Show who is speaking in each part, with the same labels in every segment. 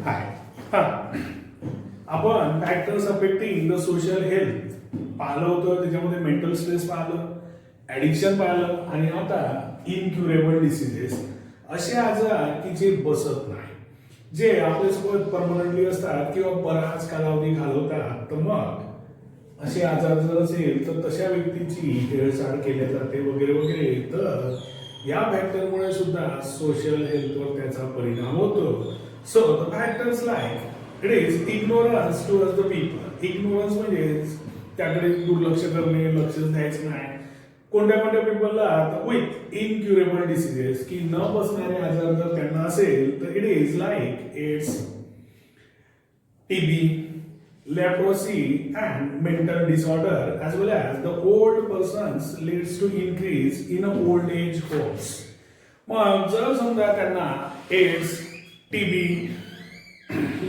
Speaker 1: हाय. आपण factors affecting the social health पाहिलं होतं. त्याच्यामध्ये मेंटल स्ट्रेस पाहिलं, ॲडिक्शन पाहिलं आणि आता इनक्युरेबल डिसिजेस, असे आजार की जे बसत नाही, जे आपल्यासोबत परमनंटली असतात किंवा बराच कालावधी घालवतात. तर मग असे आजार जर असेल तर तशा व्यक्तीची हेळसांड केली जाते वगैरे वगैरे. तर या फॅक्टरमुळे सुद्धा सोशल हेल्थवर त्याचा परिणाम होतो. So the factors like it is ignorance towards the people. Ignorance म्हणजे त्याकडे दुर्लक्ष करणे, लक्षच द्यायचं नाही. कोणत्या कोणत्या पीपलला विथ इनक्युरेबल डिसिजेस, की न बसणारे आजार जर त्यांना असेल तर it is like AIDS, TB, leprosy and mental disorder, as well as the old persons leads to increase in old age homes. मग जर समजा त्यांना AIDS, TB,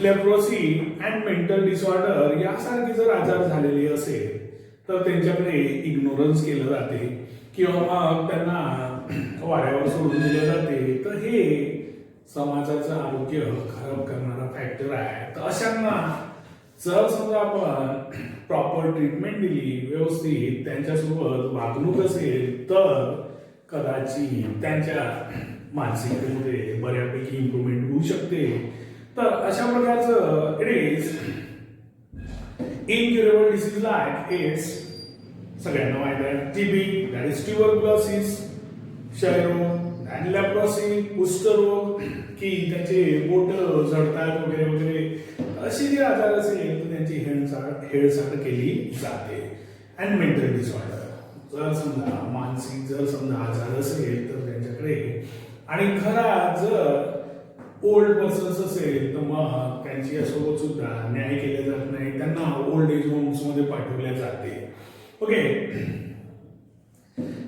Speaker 1: leprosy and mental disorder यासारखे जर आजार झालेले असेल तर त्यांच्याकडे इग्नोरन्स केलं जाते किंवा मग त्यांना वाऱ्यावर सोडून दिले जाते. तर हे समाजाचं आरोग्य खराब करणारा फॅक्टर आहे. तर अशांना जर समजा आपण प्रॉपर ट्रीटमेंट दिली, व्यवस्थित त्यांच्यासोबत वागणूक असेल तर कदाचित त्यांच्या मानसिकतेमध्ये बऱ्यापैकी इम्प्रूव्हमेंट होऊ शकते. तर अशा प्रकारचं it is incurable disease like AIDS, सगळ्यांना माहिती आहे, टीबी दॅट इज ट्युबरक्युलोसिस, क्षयरोग आणि लेप्रोसी कुष्ठरोग, की त्याचे बोट जळतात वगैरे वगैरे. असे जे आजार असेल तर त्यांची हेळसांड केली जाते. अँड मेंटल डिसऑर्डर, जर समजा मानसिक जर समजा आजार असेल तर त्यांच्याकडे, आणि घरात जर ओल्ड पर्सन्स असेल तर मग त्यांची सोबत सुद्धा न्याय केला जात नाही, त्यांना ओल्ड एज होम्स मध्ये पाठवले जाते. Okay.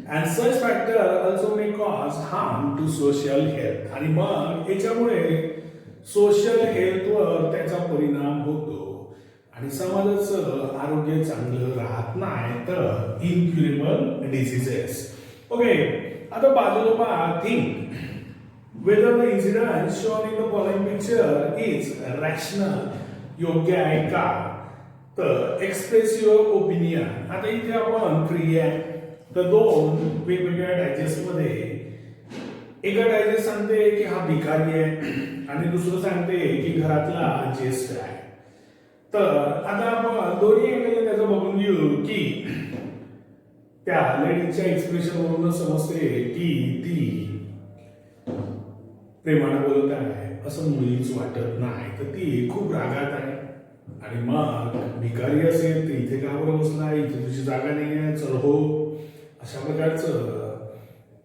Speaker 1: And such factor also may cause harm to social health. आणि मग याच्यामुळे सोशल हेल्थवर त्याचा परिणाम होतो आणि समाजाचं आरोग्य चांगलं राहत नाही. तर इनक्युरेबल डिसीजेस. ओके. आता बाजूला पहा, think whether the incident shown in the following picture is rational, योग्य आहे का. तर एक्सप्रेस युअर ओपिनियन. आता इथे आपण फ्री आहे. तर दोन वेगवेगळ्या डायजेस्ट मध्ये एका डायजेस्ट सांगते की हा भिकारी आहे आणि दुसरं सांगते की घरातला ज्येष्ठ आहे. तर आता आपण दोन्ही एंगलने त्याचं बघून घेऊ की त्या लेडीच्या एक्सप्रेशन वरून समजते की ती प्रेमाने बोलत आहे असं मुळीच वाटत नाही. तर ती खूप रागात आहे. आणि मग भिकारी असेल तर इथे का बरं बसला, इथे तुझी जागा नाही आहे, चल हो, अशा प्रकारचं.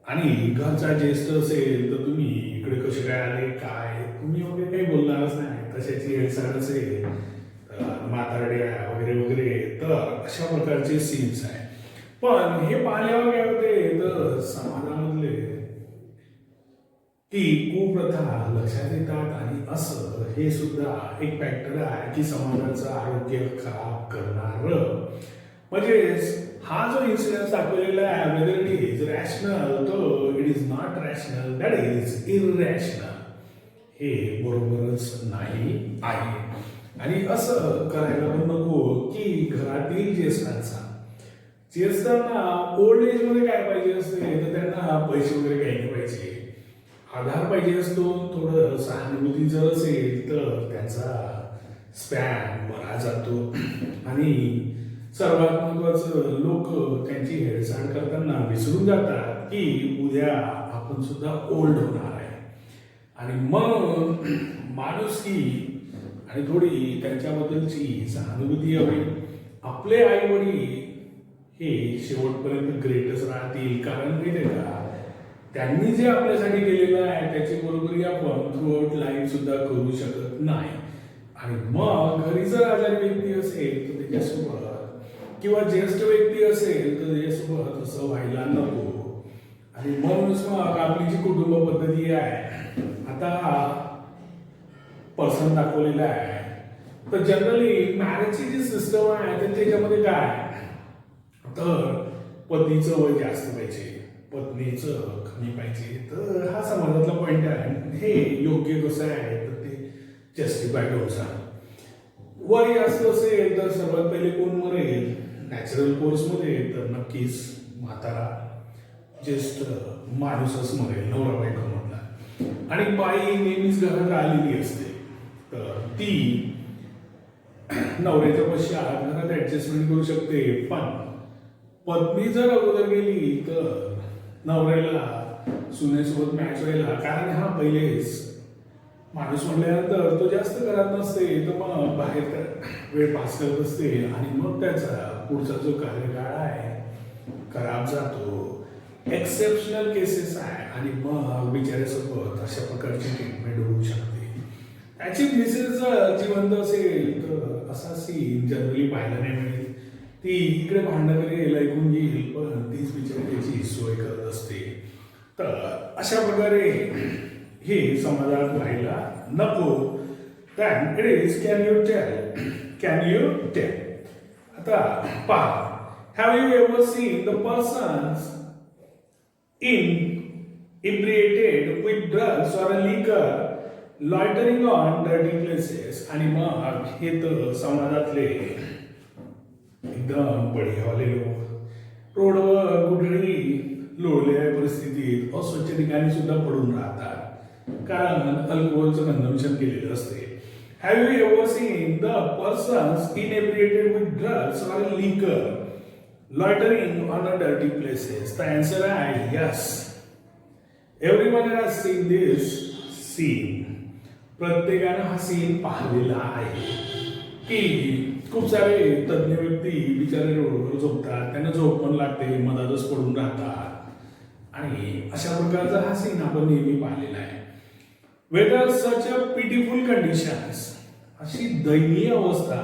Speaker 1: आणि घरचा ज्येष्ठ असेल तर तुम्ही इकडे कसे काय आले, काय तुम्ही वगैरे काही बोलणारच नाही. तशाची हेळसांड असेल म्हातारड्या वगैरे वगैरे. तर अशा प्रकारचे सीन्स आहे. पण हे पाहिल्यावर काय होते तर समाजामधले की कुप्रथा लक्षात येतात. आणि असं हे सुद्धा एक फॅक्टर आहे की समाजाचं आरोग्य खराब करणार. म्हणजे हा जो इन्सिडेंट दाखवलेला आहे, वेदर इट इज रॅशनल, तो it is not rational, that is irrational. हे बरोबरच नाही आहे. आणि असं करायला पण नको की घरातील ज्येष्ठांना ओल्ड एज मध्ये काय पाहिजे असते तर त्यांना पैसे वगैरे काही नाही पाहिजे, आधार पाहिजे असतो. थोडं सहानुभूती जर असेल तर त्यांचा स्पॅन बरा जातो. आणि सर्वात महत्वाचं, लोक त्यांची हेळसांड करताना विसरून जातात की उद्या आपण सुद्धा ओल्ड होणार आहे. आणि मग माणुसकी आणि थोडी त्यांच्याबद्दलची सहानुभूती हवी. आपले आई वडील हे शेवटपर्यंत ग्रेटच राहतील. कारण माहिती का, त्यांनी जे आपल्यासाठी केलेलं आहे त्याची बरोबरी आपण थ्रू आउट लाईफ सुद्धा करू शकत नाही. आणि मग घरी जर आजारी व्यक्ती असेल तर त्याच्यासोबत, किंवा ज्येष्ठ व्यक्ती असेल तर त्याच्यासोबत असं व्हायला नको. आणि म्हणूनच मग आपली जी कुटुंब पद्धती आहे, आता पर्सन दाखवलेला आहे, तर जनरली मॅरेजची जी सिस्टम आहे तर त्याच्यामध्ये काय तर पतीचं वय जास्त पाहिजे, पत्नीचं कमी पाहिजे. तर हा समाजातला पॉइंट आहे. हे योग्य कसं आहे तर ते जस्टिफाईड होता. वय जास्त असेल तर सर्वात पहिले कोण मरेल? नॅचरल कोर्समध्ये तर नक्कीच म्हातारा ज्येष्ठ माणूसच मरेल, नवरा बायको मधला. आणि बाई नेहमीच घरात राहिलेली असते, तर ती नवऱ्याच्या पश्चात घरात ऍडजस्टमेंट करू शकते. पण पत्नी जर अगोदर गेली तर नवऱ्याला सुनेसोबत मॅच व्हायला, कारण हा पहिलेच माणूस म्हटल्यानंतर तो जास्त घरात नसते, तर मग बाहेर वेळ पास करत असते आणि मग त्याचा पुढचा जो कार्यकाळ आहे खराब जातो. एक्सेप्शनल केसेस आहे आणि मग बिचाऱ्यासोबत अशा प्रकारची ट्रीटमेंट होऊ शकते. त्याची मिसेस जर जिवंत असेल तर असा सीन जनरली पाहायला नाही मिळेल. ती इकडे भांडण करेल, ऐकून घेईल, पण तीच बिचारी त्याची सोय करत असते. तर अशा प्रकारे हे समाजात व्हायला नको. then it is can you tell आता पहा, have you ever seen the persons inebriated with drugs or liquor loitering on dirty places? आणि मग हे तर समाजातले एकदम बढियावाले लोक रोडवर कुठेही लोळलेल्या परिस्थितीत अस्वच्छ ठिकाणी सुद्धा पडून राहतात, कारण अल्कोहोलचं कन्झम्पशन केलेलं असते. Have you ever seen the persons inebriated with drugs or liquor loitering on a dirty places? The answer आहे yes. Everyone has seen this scene. प्रत्येकानं हा सीन पाहिलेला आहे की खूप सारे तज्ञ व्यक्ती बिचारे रोडवर झोपतात, त्यांना झोप पण लागते, मधातच पडून राहतात. आणि अशा प्रकारचा हा सीन आपण नेहमी पाहिलेला आहे. वेदर सच अ पिटिफुल कंडिशन्स, अशी दयनीय अवस्था,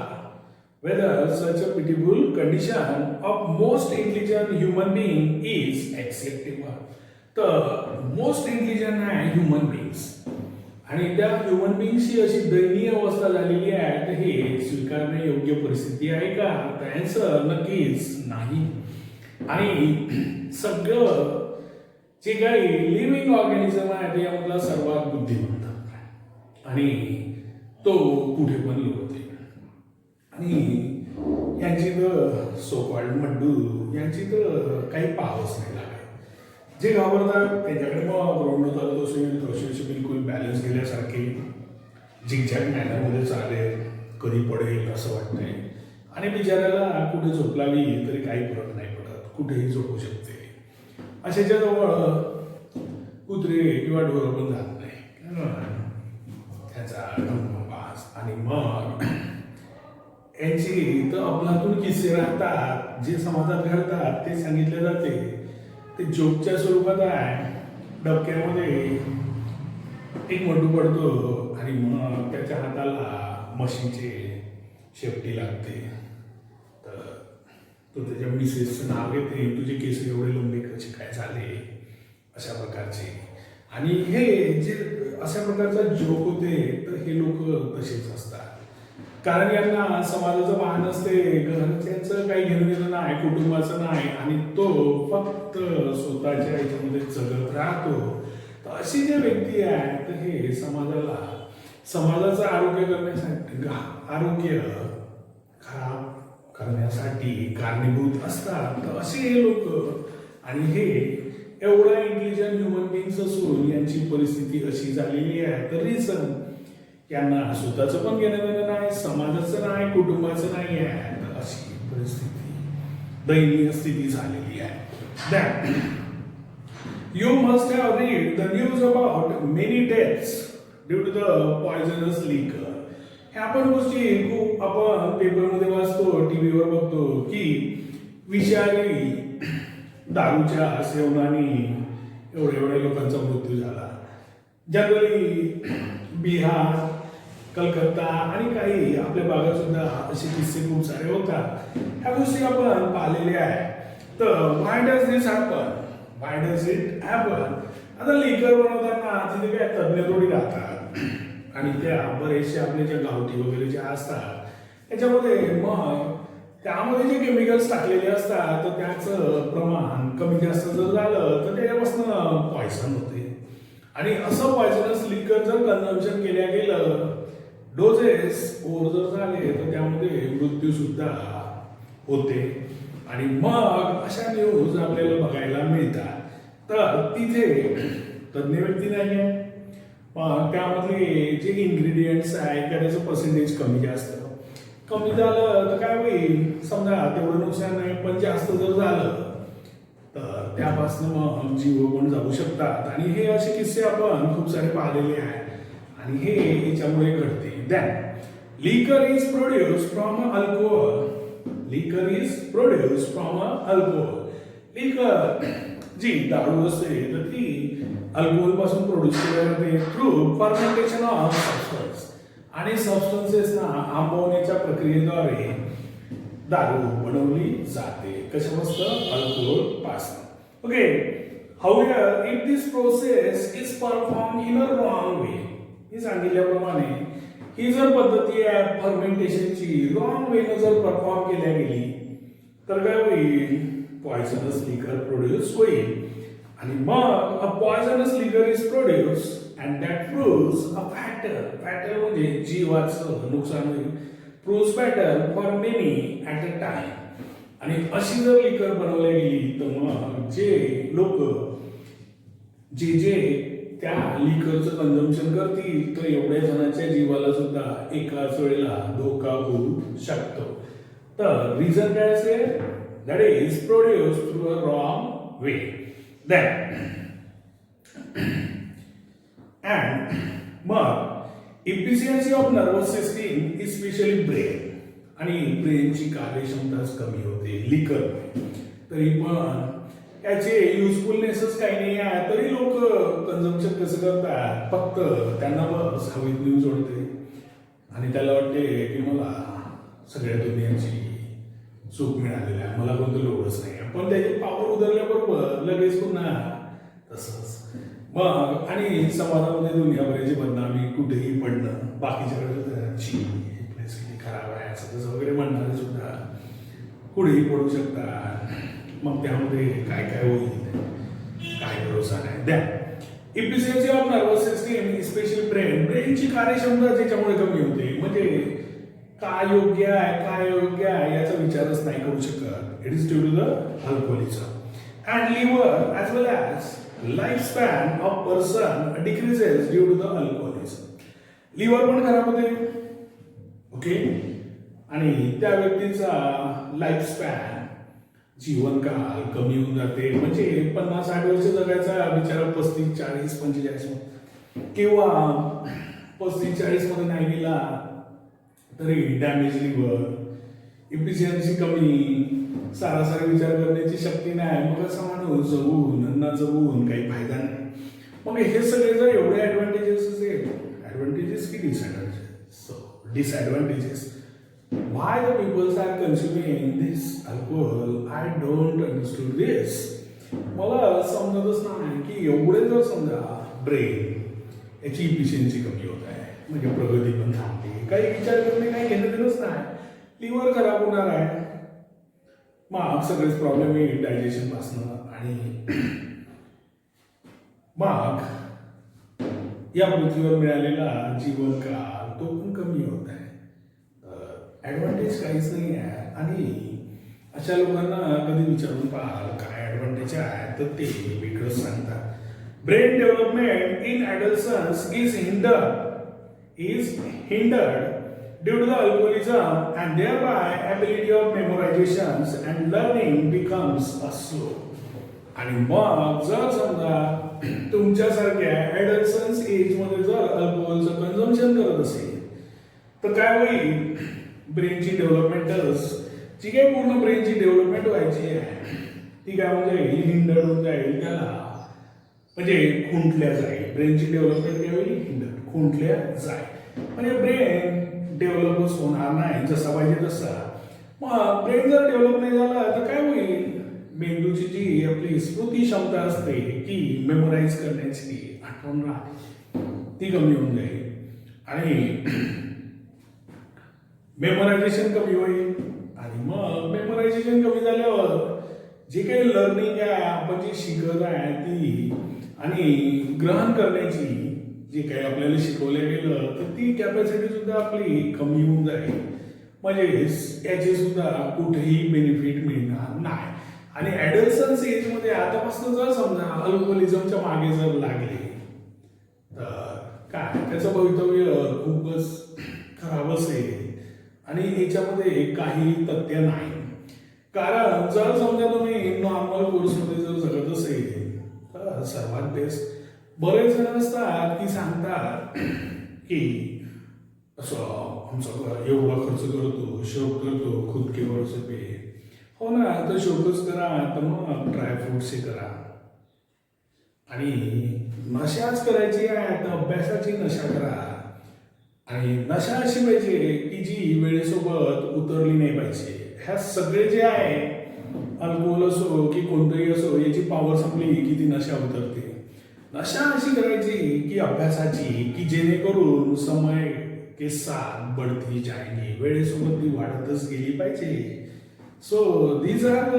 Speaker 1: whether such a pitiful condition of most intelligent human being is acceptable. तर मोस्ट इंटेलिजंट आहे ह्युमन बीइंग्स, आणि त्या ह्युमन बीइंगची अशी दयनीय अवस्था झालेली आहे, तर हे स्वीकारणे योग्य परिस्थिती आहे का? तर आन्सर नक्कीच नाही. आणि सगळं जे काही लिव्हिंग ऑर्गॅनिझम आहे त्यामधला सर्वात बुद्धिमंत आणि तो कुठे पण लोळते. आणि यांची तर सोकॉल्ड मड्डू यांची तर काही पावच नाही लागत. जे घाबरतात त्यांच्याकडे मग ग्राउंड चालत असेल तर असे बिलकुल बॅलन्स गेल्यासारखे झिकझॅक मॅनरमध्ये चालेल, कधी पडेल असं वाटतंय. आणि बिचाऱ्याला कुठे झोपलावी तरी काही फरक नाही पडत, कुठेही झोपू शकते. अशाच्या जवळ कुत्रे किंवा ढोरं पण जात नाही, त्याचा ढंगपास. आणि मग यांची तर अफलातून किस्से राहतात, जे समाजात घडतात ते सांगितले जाते. ते जोकच्या स्वरूपात आहे. डबक्यामध्ये एक मड्डू पडतो आणि मग त्याच्या हाताला मशीनचे शेपटी लागते, तर तो त्याच्या मिसेसचं नाव घेते, तुझे केस एवढे लंबे कसे काय झाले, अशा प्रकारचे. आणि हे जे अशा प्रकारचा जोक होते, तर हे लोक तसेच असतात, कारण यांना समाजाचं भान असते, घरच्यांचं काही घेणं देणं नाही, कुटुंबाचं नाही, आणि तो फक्त स्वतःच्या ह्याच्यामध्ये जगत राहतो. तर अशी जे व्यक्ती आहे, तर हे समाजाचं आरोग्य करण्यासाठी, आरोग्य खराब करण्यासाठी कारणीभूत असतात. तर असे हे लोक, आणि हे एवढा इंटेलिजंट ह्युमन बीइंग्स असून यांची परिस्थिती अशी झालेली आहे. तर रिझन यांना स्वतःचं पण घेणं देणं नाही, समाजाचं नाही, कुटुंबाचं नाही आहे. तर अशी परिस्थिती, दयनीय स्थिती झालेली आहे. You must have read the news about many deaths due to the poisonous liquor. ह्या पण गोष्टी खूप आपण पेपरमध्ये वाचतो, टीव्हीवर बघतो की विषारी दारूच्या सेवनाने एवढ्या लोकांचा मृत्यू झाला. जनरली बिहार, कलकत्ता आणि काही आपल्या भागात सुद्धा असे किस्से खूप सारे होतात. ह्या गोष्टी आपण पाहिलेल्या आहेत. तर why does this happen? Why does it happen? आता लिकर बनवताना तिथे काय तज्ञ थोडी राहतात, आणि त्या बरेचशा आपल्या ज्या गावठी वगैरे ज्या असतात त्याच्यामध्ये मग त्यामध्ये जे केमिकल्स टाकलेले असतात, तर त्याचं प्रमाण कमी जास्त जर झालं तर त्याच्यापासून पॉयझन होते. आणि असं पॉयझनस लिकर जर कन्झम्पशन केल्या गेलं डोसेस ओव्हर जर झाले तर त्यामध्ये मृत्यू सुद्धा होते. आणि मग अशा न्यूज आपल्याला बघायला मिळतात. तर तिथे तज्ञ व्यक्ती नाही आहे, मग त्यामधले जे इन्ग्रेडियंट्स आहे त्याचं पर्सेंटेज कमी जास्त कमी झालं तर काय होईल, समजा तेवढं नुकसान नाही पण जास्त जर झालं तर त्यापासून मग जीव पण जाऊ शकतात. आणि हे असे किस्से आपण खूप सारे पाहिलेले आहेत आणि हे याच्यामुळे घडते. दॅन लिकर इज प्रोड्यूस फ्रॉम अल्कोहोल. लिकर इज प्रोड्यूस फ्रॉम अल्कोहोल. लिकर जी दारू असते तर ती अल्कोहोल पासून प्रोड्यूस केली जाते थ्रू फर्मेंटेशन ऑफ सबस्टन्स. आणि सबस्टन्सेसना आंबवण्याच्या प्रक्रियेद्वारे दारू बनवली जाते. कशापासून? अल्कोहोल पासून. Okay. However if this process is perform in a wrong way, मी सांगितल्याप्रमाणे ही जर पद्धती आहे फर्मेंटेशनची रॉंग वेने जर परफॉर्म केल्या गेली तर काय होईल, पॉयझनस लिकर प्रोड्यूस होईल. आणि मग a poisonous liquor is produce and that proves a fatal. Fatal म्हणजे जीवाचं नुकसान होईल. Proves fatal for many at a time. आणि अशी जर लिकर बनवली गेली तर मग जे लोक जे त्या लिकरचं कन्झम्पशन करतील तर एवढ्या जणांच्या जीवाला सुद्धा एकाच वेळेला धोका होऊ शकतो. तर रिझन काय असेल, that is produce through a wrong way. Than and मग efficiency of nervous system especially brain. आणि ब्रेनची कार्यक्षमताच कमी होते लिकर. तरी पण याचे युजफुलनेसच काही नाही आहे, तरी लोक कन्झम्पशन कसं करतात, फक्त त्यांना बस हवेत न्यूज ओढते आणि त्याला वाटते की मला सगळ्या दुनियाची सुख मिळालेलं आहे, मला कोणतं लोडच नाही. पण त्याची पावर उतरल्याबरोबर लगेच पुन्हा तसंच मग. आणि समाजामध्ये दुनियाभराची बदनामी कुठेही पडणं, बाकीच्याकडे खराब आहे असं तसं वगैरे म्हणणारे सुद्धा कुठेही पडू शकतात. मग त्यामध्ये काय काय होईल काय भरोसा नाही. द्या efficiency of nervous system specially brain. ब्रेनची कार्यक्षमता त्याच्यामुळे कमी होते. म्हणजे काय योग्य आहे काय योग्य आहे याचा विचारच नाही करू शकत. It is due to the alcoholism. And liver as well as life span of person decreases due to the alcoholism. Liver पण खराब होते. ओके. आणि त्या व्यक्तीचा लाईफ स्पॅन जीवनकाळ कमी होऊन जाते. म्हणजे 50-60 वर्ष जगायचा बिचारा 35-40-45 किंवा 35-40 मध्ये नाही गेला तरी डॅमेज लिव्हर, इफिशियन्सी कमी, सारासारी विचार करण्याची शक्ती नाही. मग असा माणूस जगून काही फायदा नाही. मग हे सगळे जर एवढे ऍडव्हान्टेजेस असेल, ऍडव्हान्टेजेस की disadvantages. Why the people are consuming this alcohol? I don't understand this. मला समजतच नाही की एवढे जर समजा ब्रेन याची इफिशियन्सी कमी होत आहे म्हणजे प्रगती पण थांबते, काही विचार करणे काही घेणं देणंच नाही. लिव्हर खराब होणार आहे, मग सगळेच प्रॉब्लेम येईल डायजेशन पासनं. आणि मग या पृथ्वीवर मिळालेला जीवनकाळ तो पण कमी होत आहे. ऍडव्हान्टेज काहीच नाही आहे. आणि अशा लोकांना कधी विचारून पाहाल काय ऍडव्हान्टेज आहे तर ते वेगळंच सांगतात. Brain development in adolescence is hindered due to the alcoholism and thereby ability of memorizations and learning becomes a slow. आणि मग जर समजा तुमच्यासारख्या ॲडल्सन्स एजमध्ये जर अल्कोहोलचं कन्झम्पशन करत असेल तर काय होईल, ब्रेनची डेव्हलपमेंटच जी काही पूर्ण ब्रेनची डेव्हलपमेंट व्हायची आहे ती काय म्हणजे हिंडर होऊन जाईल. त्याला म्हणजे खुंटल्या जाईल. ब्रेनची डेव्हलपमेंट काय होईल, हिंडर खुंटल्या जाईल. म्हणजे ब्रेन डेव्हलपच होणार नाही जसा पाहिजे तसा. मग ब्रेन जर डेव्हलप नाही झाला तर काय होईल, मेंदूची जी आपली स्मृती क्षमता असते की मेमोराईज करण्याची, आठवण राहते, ती कमी होऊन जाईल. आणि मेमोरायझेशन कमी होईल. आणि मग मेमोरायझेशन कमी झाल्यावर जे काही लर्निंग आहे आपण जी शिकत आहे ती आणि ग्रहण करण्याची जे काही आपल्याला शिकवलं गेलं तर ती ती कॅपॅसिटी सुद्धा आपली कमी होऊन जाईल. म्हणजे याचे सुद्धा कुठेही बेनिफिट मिळणार नाही. आणि ॲडल्सन्स एजमध्ये आतापासून जर समजा अल्कोहोलिझमच्या मागे जर लागले तर काय त्याचं भवितव्य खूपच खराब असेल. आणि याच्यामध्ये काही तथ्य नाही. कारण जर समजा तुम्ही नॉर्मल कोर्समध्ये जर जगत असेल तर सर्वात बेस्ट. बरेच जण असतात की सांगतात की असं आमचं एवढा खर्च करतो, शौक करतो, खुद के भरोसे पे. हो ना, तर शौकच करा तर मग ड्रायफ्रुट्स हे करा. आणि नशाच करायची आहे तर अभ्यासाची नशा करा. आणि नशा अशी पाहिजे की जी वेळेसोबत उतरली नाही पाहिजे. ह्या सगळे जे आहे अल्कोहोल असो की कोणतंही असो याची पॉवर संपली की ती नशा उतरते. नशा अशी करायची की अभ्यासाची की जेणेकरून समय के साथ बढ़ती जाएगी, वेळेसोबत ती वाढतच गेली पाहिजे. So these are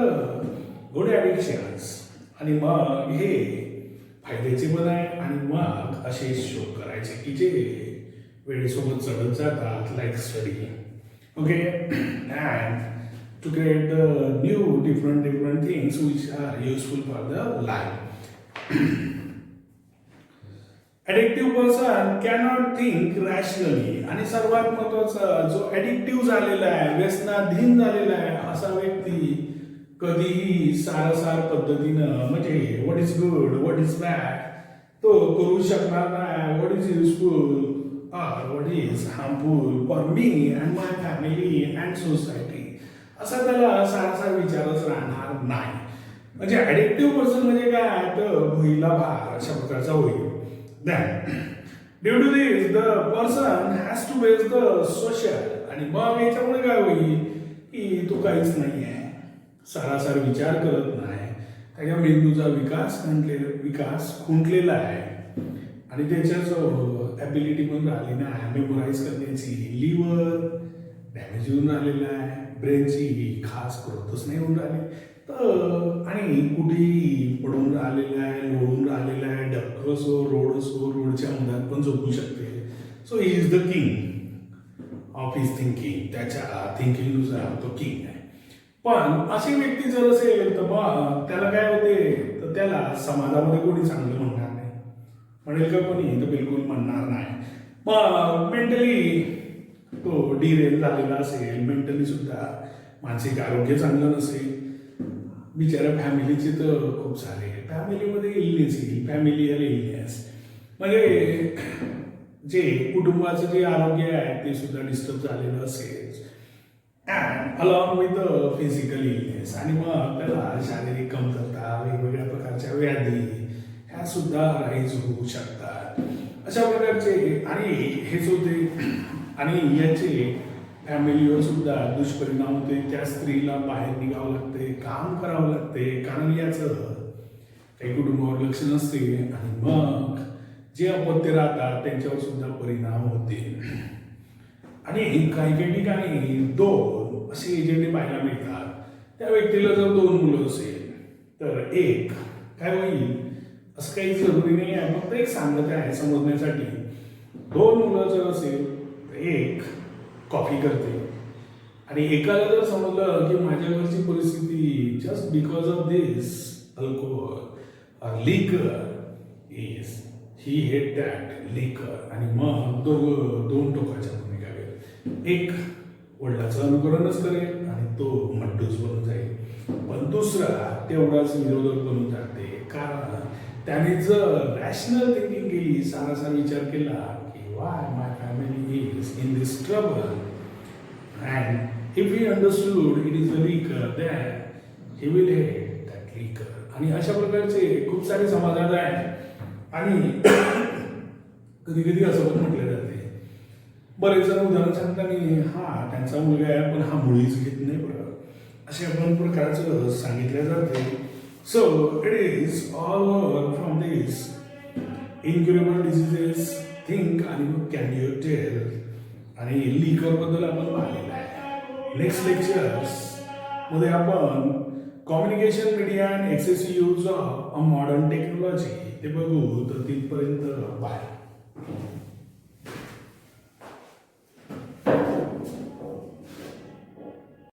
Speaker 1: good addictions. आणि मग हे फायद्याचे पण आहे. आणि मग असे शो करायचे की जे वेळेसोबत चढत जातात like study. Okay. And to create the new different things which are useful for the life. Addictive person cannot think rationally. आणि सर्वात महत्वाचा जो ॲडिक्टिव्ह झालेला आहे, व्यसनाधीन झालेला आहे असा व्यक्ती कधीही सारसार पद्धतीनं म्हणजे what is good what is bad तो करू शकणार नाही. What is useful or what is harmful for me and my family and society असा त्याला सारसा विचारच राहणार नाही. म्हणजे ॲडिक्टिव्ह पर्सन म्हणजे काय तर भुईला भार अशा प्रकारचा होईल. Then due to this the person has to base the social. आणि मग याच्यामुळे काय होईल की तो काहीच नाही आहे, सारासार विचार करत नाही, त्याच्या मेंदूचा विकास खुंटलेला आहे. आणि त्याच्याच ॲबिलिटी पण राहिली नाही मेमोराईज करण्याची. लिव्हर डॅमेज होऊन राहिलेला आहे, ब्रेनची खास ग्रोथच नाही होऊन राहिली. तर आणि कुठेही पडून राहिलेला आहे, लोळून राहिलेला आहे. डॉक्टर असो रोड असो रोडच्या मधात पण झोपू शकते. So he is the king of his thinking. त्याच्या थिंकिंगनुसार तो किंग आहे. पण अशी व्यक्ती जर असेल तर मग त्याला काय होते तर त्याला समाजामध्ये कोणी चांगलं म्हणणार नाही. म्हणेल का कोणी तर बिलकुल म्हणणार नाही. मग मेंटली तो डिरेल झालेला असेल, मेंटली सुद्धा मानसिक आरोग्य चांगलं नसेल. बिचारा फॅमिलीचे तर खूप सारे फॅमिलीमध्ये इलनेस येईल, फॅमिलियल इलनेस म्हणजे जे कुटुंबाचं जे आरोग्य आहे ते सुद्धा डिस्टर्ब झालेलं असेल. And along with the physical illness. आणि मग त्याला शारीरिक कमतरता, वेगवेगळ्या प्रकारच्या व्याधी ह्या सुद्धा राईज होऊ शकतात अशा प्रकारचे. आणि हेच होते. आणि याचे फॅमिलीवर सुद्धा दुष्परिणाम होते. त्या स्त्रीला बाहेर निघावं लागते, काम करावं लागते, कारण याचं काही कुटुंबावर लक्ष नसते. आणि मग जे अपत्य राहतात त्यांच्यावर सुद्धा परिणाम होते. आणि काही काही ठिकाणी 2 असे एजंटे पाहायला मिळतात. त्या व्यक्तीला जर 2 मुलं असेल तर एक काय होईल असं काही जरुरी नाही आहे, फक्त एक सांगत आहे समजण्यासाठी. 2 मुलं जर असेल तर एक कॉफी करते. आणि एकाला जर समजलं की माझ्या घरची परिस्थिती just because of this alcohol और लिकर इज ही हेट दॅट लिकर. आणि मग 2 टोकाच्या भूमिका घेईल. एक वडिलाचं अनुकरणच करेल आणि तो मड्डूस बनून जाईल. पण दुसरा तेवढाच विरोधक बनून जाते. कारण त्याने जर रॅशनल थिंकिंग केली, सारासार विचार केला की Y my family is in this trouble and if he understood it is a liquor than he will hate that liquor. आणि अशा प्रकारचे खूप सारे समाधान आहे. आणि कधी कधी असं पण म्हटलं जाते, बरेच जण उदाहरण सांगताना हा त्यांचा मुलगा आहे पण हा मुळीच घेत नाही बरं अशा पण प्रकारचं सांगितलं जाते. So it is all over from this incurable diseases think आणि मग can you tell आणि लिकर बद्दल आपण पाहिलेलं आहे. नेक्स्ट लेक्चर्स मध्ये आपण communication media and excessive use of a modern technology ते बघू. तर तिथपर्यंत बाय.